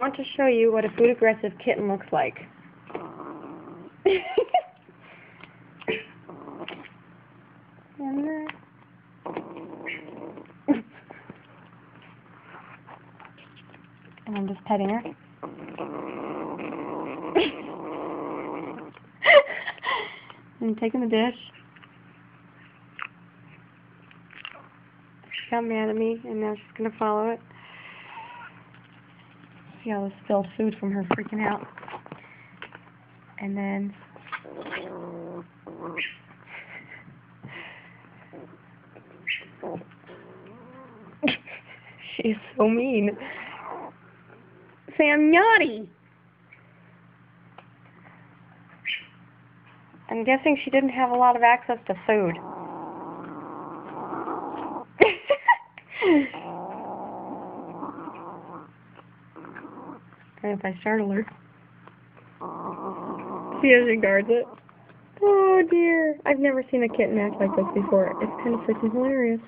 I want to show you what a food-aggressive kitten looks like. And I'm just petting her. I'm taking the dish. She got mad at me, and now she's going to follow it. See all the spilled food from her freaking out. And then she's so mean. Sam, naughty! I'm guessing she didn't have a lot of access to food. And if I startle her, see how she guards it. Oh dear, I've never seen a kitten act like this before. It's kind of freaking hilarious.